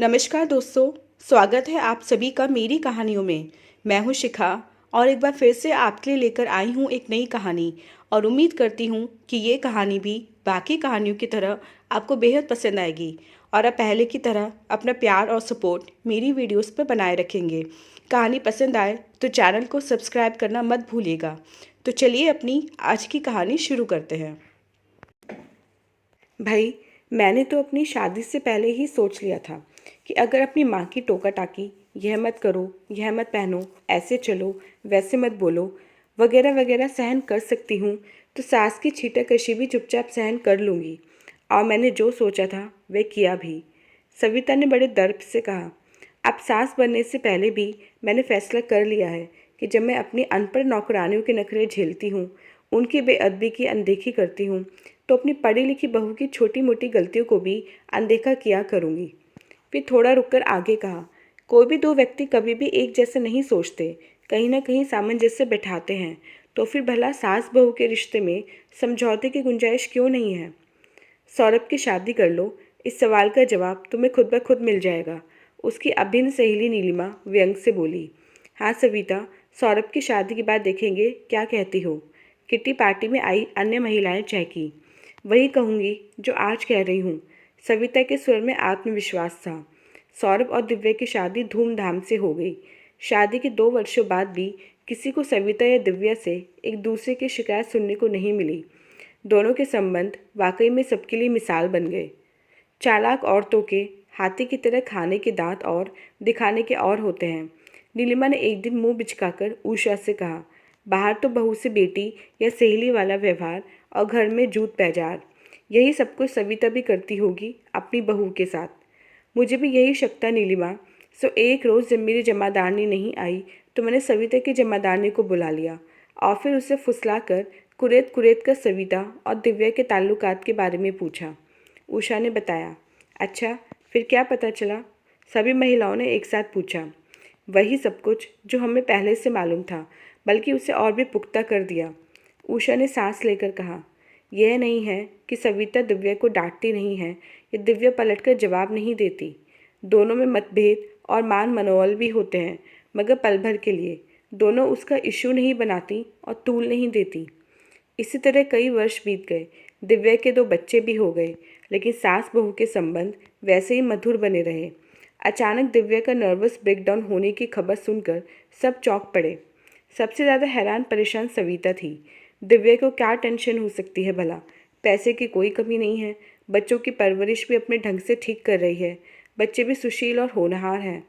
नमस्कार दोस्तों। स्वागत है आप सभी का मेरी कहानियों में। मैं हूं शिखा और एक बार फिर से आपके लिए लेकर आई हूं एक नई कहानी और उम्मीद करती हूं कि ये कहानी भी बाकी कहानियों की तरह आपको बेहद पसंद आएगी और आप पहले की तरह अपना प्यार और सपोर्ट मेरी वीडियोस पर बनाए रखेंगे। कहानी पसंद आए तो चैनल को सब्सक्राइब करना मत भूलिएगा। तो चलिए अपनी आज की कहानी शुरू करते हैं। भाई, मैंने तो अपनी शादी से पहले ही सोच लिया था कि अगर अपनी माँ की टोका टाकी, यह मत करो, यह मत पहनो, ऐसे चलो, वैसे मत बोलो, वगैरह वगैरह सहन कर सकती हूँ तो सास की छीटाकशी भी चुपचाप सहन कर लूँगी। और मैंने जो सोचा था वह किया भी। सविता ने बड़े दर्द से कहा, अब सास बनने से पहले भी मैंने फैसला कर लिया है कि जब मैं अपनी अनपढ़ नौकरानियों के नखरे झेलती हूँ, उनकी बेअदबी की अनदेखी करती हूँ, तो अपनी पढ़ी लिखी बहू की छोटी मोटी गलतियों को भी अनदेखा किया करूँगी। फिर थोड़ा रुककर आगे कहा, कोई भी दो व्यक्ति कभी भी एक जैसे नहीं सोचते, कहीं ना कहीं सामंजस्य बैठाते हैं। तो फिर भला सास बहू के रिश्ते में समझौते की गुंजाइश क्यों नहीं है? सौरभ की शादी कर लो, इस सवाल का जवाब तुम्हें खुद ब खुद मिल जाएगा, उसकी अभिन्न सहेली नीलिमा व्यंग से बोली। हाँ सविता, सौरभ की शादी के बाद देखेंगे क्या कहती हो। किट्टी पार्टी में आई अन्य महिलाएं चहकी। वही कहूँगी जो आज कह रही हूँ। सविता के स्वर में आत्मविश्वास था। सौरभ और दिव्या की शादी धूमधाम से हो गई। शादी के 2 वर्षों बाद भी किसी को सविता या दिव्या से एक दूसरे की शिकायत सुनने को नहीं मिली। दोनों के संबंध वाकई में सबके लिए मिसाल बन गए। चालाक औरतों के हाथी की तरह खाने के दांत और दिखाने के और होते हैं। नीलिमा ने एक दिन मुंह बिचकाकर उषा से कहा, बाहर तो बहू से बेटी या सहेली वाला व्यवहार और घर में जूत पैजार, यही सब कुछ सविता भी करती होगी अपनी बहू के साथ। मुझे भी यही शक था नीलिमा। सो एक रोज़ जब मेरी जमादारनी नहीं आई तो मैंने सविता की जमादारनी को बुला लिया और फिर उसे फुसलाकर कुरेद कुरेद कर सविता और दिव्या के ताल्लुकात के बारे में पूछा। उषा ने बताया। अच्छा, फिर क्या पता चला? सभी महिलाओं ने एक साथ पूछा। वही सब कुछ जो हमें पहले से मालूम था, बल्कि उसे और भी पुख्ता कर दिया। उषा ने सांस लेकर कहा, यह नहीं है कि सविता दिव्या को डांटती नहीं है या दिव्या पलटकर जवाब नहीं देती। दोनों में मतभेद और मान मनोबल भी होते हैं, मगर पल भर के लिए। दोनों उसका इशू नहीं बनाती और तूल नहीं देती। इसी तरह कई वर्ष बीत गए। दिव्या के 2 बच्चे भी हो गए, लेकिन सास बहू के संबंध वैसे ही मधुर बने रहे। अचानक दिव्या का नर्वस ब्रेकडाउन होने की खबर सुनकर सब चौंक पड़े। सबसे ज़्यादा हैरान परेशान सविता थी। दिव्या को क्या टेंशन हो सकती है भला? पैसे की कोई कमी नहीं है, बच्चों की परवरिश भी अपने ढंग से ठीक कर रही है, बच्चे भी सुशील और होनहार हैं।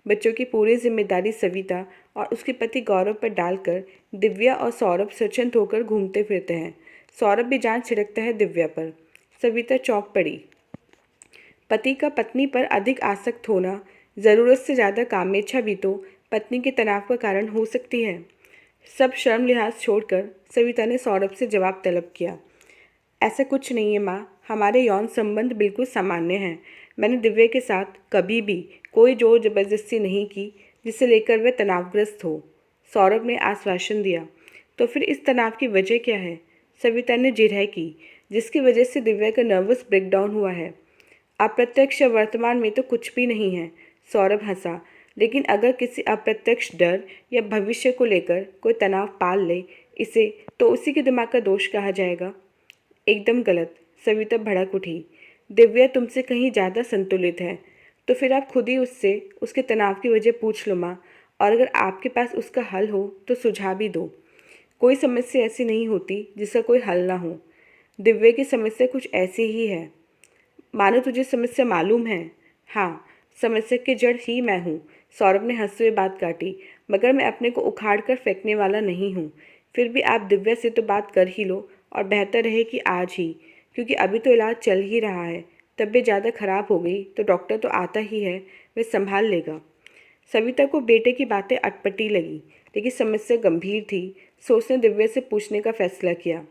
बच्चों की पूरी जिम्मेदारी सविता और उसके पति गौरव पर डालकर दिव्या और सौरभ स्वच्छंद होकर घूमते फिरते हैं। सौरभ भी जान छिड़कता है दिव्या पर। सविता चौंक पड़ी। पति का पत्नी पर अधिक आसक्त होना, ज़रूरत से ज़्यादा कामेच्छा भी तो पत्नी के तनाव का कारण हो सकती है। सब शर्म लिहाज छोड़कर सविता ने सौरभ से जवाब तलब किया। ऐसा कुछ नहीं है माँ, हमारे यौन संबंध बिल्कुल सामान्य हैं। मैंने दिव्या के साथ कभी भी कोई जोर जबरदस्ती नहीं की जिसे लेकर वह तनावग्रस्त हो। सौरभ ने आश्वासन दिया। तो फिर इस तनाव की वजह क्या है? सविता ने जिरह की। जिसकी वजह से दिव्या का नर्वस ब्रेकडाउन हुआ है। अप्रत्यक्ष वर्तमान में तो कुछ भी नहीं है। सौरभ हंसा। लेकिन अगर किसी अप्रत्यक्ष डर या भविष्य को लेकर कोई तनाव पाल ले इसे, तो उसी के दिमाग का दोष कहा जाएगा। एकदम गलत। सविता भड़क उठी। दिव्या तुमसे कहीं ज़्यादा संतुलित है। तो फिर आप खुद ही उससे उसके तनाव की वजह पूछ लो माँ, और अगर आपके पास उसका हल हो तो सुझाव भी दो। कोई समस्या ऐसी नहीं होती जिसका कोई हल ना हो। दिव्या की समस्या कुछ ऐसी ही है। मानो तुझे समस्या मालूम है। हाँ, समस्या की जड़ ही मैं हूँ। सौरभ ने हंसते हुए बात काटी। मगर मैं अपने को उखाड़ कर फेंकने वाला नहीं हूँ। फिर भी आप दिव्या से तो बात कर ही लो, और बेहतर रहे कि आज ही, क्योंकि अभी तो इलाज चल ही रहा है। तबीयत ज़्यादा खराब हो गई तो डॉक्टर तो आता ही है, वह संभाल लेगा। सविता को बेटे की बातें अटपटी लगी, लेकिन समस्या गंभीर थी। सो उसने दिव्या से पूछने का फैसला किया।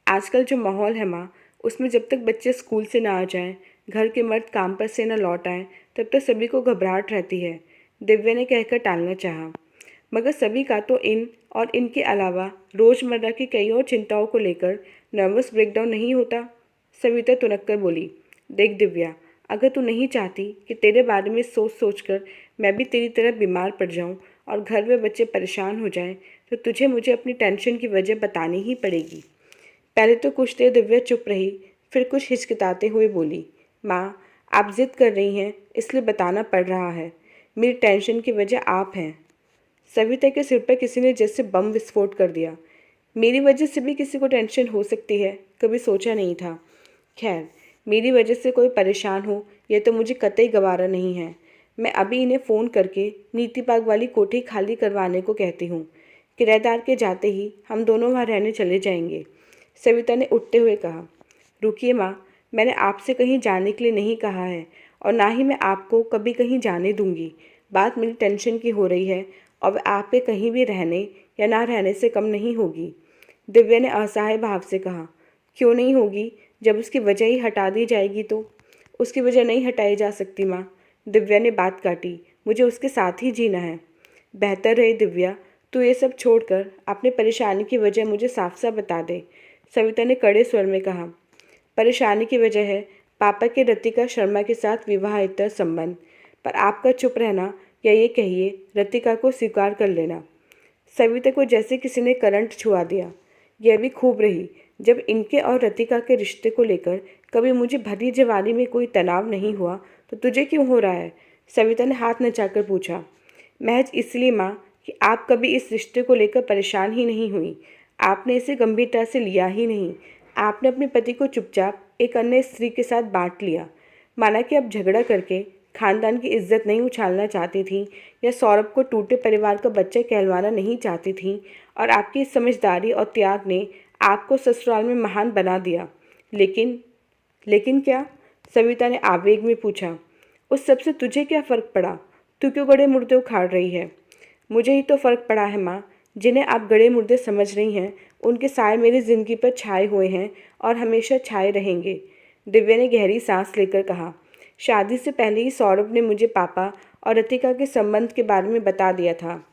आजकल जो माहौल है माँ, उसमें जब तक बच्चे स्कूल से ना आ जाएं, घर के मर्द काम पर से न लौट आएं, तब तक सभी को घबराहट रहती है। दिव्या ने कहकर टालना चाहा। मगर सभी का तो इन और इनके अलावा रोज़मर्रा की कई और चिंताओं को लेकर नर्वस ब्रेकडाउन नहीं होता। सविता तुनक कर बोली, देख दिव्या, अगर तू नहीं चाहती कि तेरे बारे में सोच सोच कर मैं भी तेरी तरह बीमार पड़ जाऊं और घर में बच्चे परेशान हो जाएं, तो तुझे मुझे अपनी टेंशन की वजह बतानी ही पड़ेगी। पहले तो कुछ देर दिव्या चुप रही, फिर कुछ हिचकिताते हुए बोली, माँ, आप जिद कर रही हैं इसलिए बताना पड़ रहा है। मेरी टेंशन की वजह आप हैं। सविता के सिर पर किसी ने जैसे बम विस्फोट कर दिया। मेरी वजह से भी किसी को टेंशन हो सकती है, कभी सोचा नहीं था। खैर, मेरी वजह से कोई परेशान हो यह तो मुझे कतई गवारा नहीं है। मैं अभी इन्हें फ़ोन करके नीति बाग वाली कोठी खाली करवाने को कहती हूँ। किराएदार के जाते ही हम दोनों वहाँ रहने चले जाएंगे। सविता ने उठते हुए कहा, रुकिए माँ, मैंने आपसे कहीं जाने के लिए नहीं कहा है और ना ही मैं आपको कभी कहीं जाने दूंगी। बात मेरी टेंशन की हो रही है और वह आपके कहीं भी रहने या ना रहने से कम नहीं होगी। दिव्या ने असहाय भाव से कहा, क्यों नहीं होगी? जब उसकी वजह ही हटा दी जाएगी तो? उसकी वजह नहीं हटाई जा सकती माँ। दिव्या ने बात काटी, मुझे उसके साथ ही जीना है। बेहतर रहे दिव्या, तू ये सब छोड़कर अपनी परेशानी की वजह मुझे साफ साफ बता दे। सविता ने कड़े स्वर में कहा, परेशानी की वजह है पापा के रतिका शर्मा के साथ विवाहेतर संबंध। पर आपका चुप रहना या ये कहिए रतिका को स्वीकार कर लेना। सविता को जैसे किसी ने करंट छुआ दिया। यह भी खूब रही, जब इनके और रतिका के रिश्ते को लेकर कभी मुझे भरी जवानी में कोई तनाव नहीं हुआ तो तुझे क्यों हो रहा है? सविता ने हाथ नचाकर पूछा। महज इसलिए माँ कि आप कभी इस रिश्ते को लेकर परेशान ही नहीं हुई। आपने इसे गंभीरता से लिया ही नहीं। आपने अपने पति को चुपचाप एक अन्य स्त्री के साथ बांट लिया। माना कि आप झगड़ा करके खानदान की इज्जत नहीं उछालना चाहती थी या सौरभ को टूटे परिवार का बच्चा कहलवाना नहीं चाहती थी, और आपकी इस समझदारी और त्याग ने आपको ससुराल में महान बना दिया। लेकिन लेकिन क्या? सविता ने आवेग में पूछा। उस सब से तुझे क्या फ़र्क पड़ा? तू क्यों गड़े मुर्दे उखाड़ रही है? मुझे ही तो फ़र्क पड़ा है माँ। जिन्हें आप गड़े मुर्दे समझ रही हैं उनके साए मेरी ज़िंदगी पर छाए हुए हैं और हमेशा छाए रहेंगे। दिव्या ने गहरी सांस लेकर कहा, शादी से पहले ही सौरभ ने मुझे पापा और रतिका के संबंध के बारे में बता दिया था।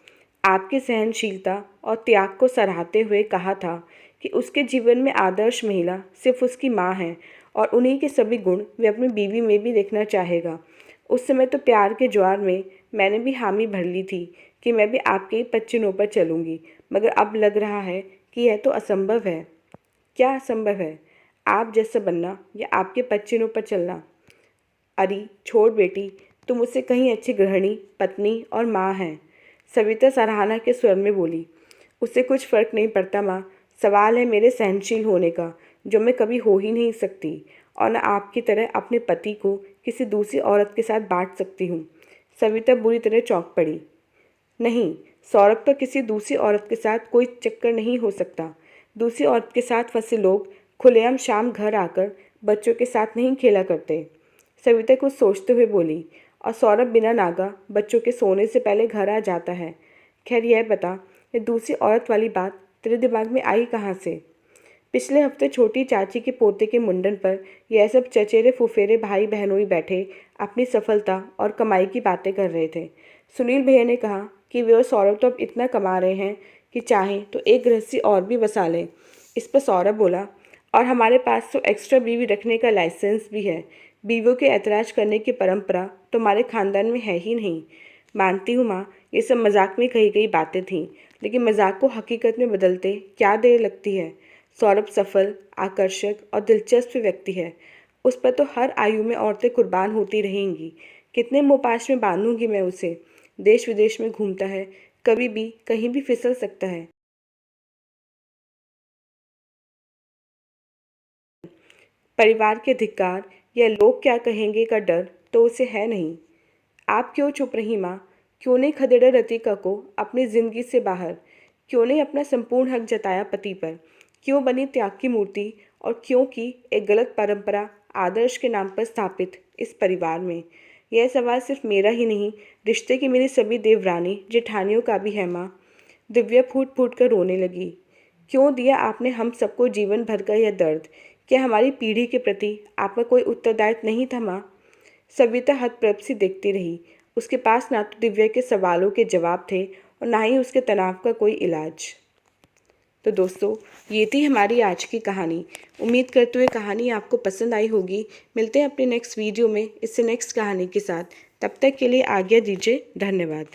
आपकी सहनशीलता और त्याग को सराहते हुए कहा था कि उसके जीवन में आदर्श महिला सिर्फ उसकी माँ है और उन्हीं के सभी गुण वे अपनी बीवी में भी देखना चाहेगा। उस समय तो प्यार के ज्वार में मैंने भी हामी भर ली थी कि मैं भी आपके ही पच्चीनों पर चलूँगी, मगर अब लग रहा है कि यह तो असंभव है। क्या असंभव है? आप जैसा बनना या आपके पच्चीनों पर चलना? अरे छोड़ बेटी, तुम मुझसे कहीं अच्छी गृहिणी, पत्नी और माँ हैं। सविता सराहना के स्वर में बोली, उससे कुछ फ़र्क नहीं पड़ता माँ। सवाल है मेरे सहनशील होने का, जो मैं कभी हो ही नहीं सकती, और न आपकी तरह अपने पति को किसी दूसरी औरत के साथ बांट सकती हूँ। सविता बुरी तरह चौंक पड़ी। नहीं, सौरभ का किसी दूसरी औरत के साथ कोई चक्कर नहीं हो सकता। दूसरी औरत के साथ फंसे लोग खुलेआम शाम घर आकर बच्चों के साथ नहीं खेला करते। सविता कुछ सोचते हुए बोली, और सौरभ बिना नागा बच्चों के सोने से पहले घर आ जाता है। खैर यह बता, ये दूसरी औरत वाली बात तेरे दिमाग में आई कहाँ से? पिछले हफ्ते छोटी चाची के पोते के मुंडन पर यह सब चचेरे फुफेरे भाई बहनों ही बैठे अपनी सफलता और कमाई की बातें कर रहे थे। सुनील भैया ने कहा कि वे और सौरभ तो अब इतना कमा रहे हैं कि चाहें तो एक गृहस्थी और भी बसा लें। इस पर सौरभ बोला, और हमारे पास तो एक्स्ट्रा बीवी रखने का लाइसेंस भी है। बीवियों के ऐतराज़ करने की परंपरा तो हमारे खानदान में है ही नहीं। मानती हूँ माँ, ये सब मजाक में कही गई बातें थीं, लेकिन मजाक को हकीकत में बदलते क्या देर लगती है। सौरभ सफल, आकर्षक और दिलचस्प व्यक्ति है। उस पर तो हर आयु में औरतें कुर्बान होती रहेंगी। कितने मोहपाश में बांधूंगी मैं उसे? देश विदेश में घूमता है, कभी भी कहीं भी फिसल सकता है। परिवार के धिक्कार या लोग क्या कहेंगे का डर तो उसे है नहीं। आप क्यों चुप रही माँ? क्यों नहीं खदेड़ा रतिका को अपनी जिंदगी से बाहर? क्यों नहीं अपना संपूर्ण हक जताया पति पर? क्यों बनी त्याग की मूर्ति? और क्यों की एक गलत परंपरा आदर्श के नाम पर स्थापित इस परिवार में? यह सवाल सिर्फ मेरा ही नहीं, रिश्ते की मेरी सभी देवरानी जेठानियों का भी है माँ। दिव्या फूट फूट कर रोने लगी। क्यों दिया आपने हम सबको जीवन भर का यह दर्द? क्या हमारी पीढ़ी के प्रति आपका कोई उत्तरदायित्व नहीं था माँ? सविता हतप्रभ सी देखती रही। उसके पास ना तो दिव्या के सवालों के जवाब थे और ना ही उसके तनाव का कोई इलाज। तो दोस्तों, ये थी हमारी आज की कहानी। उम्मीद करते हुए कहानी आपको पसंद आई होगी। मिलते हैं अपने नेक्स्ट वीडियो में इससे नेक्स्ट कहानी के साथ। तब तक के लिए आज्ञा दीजिए। धन्यवाद।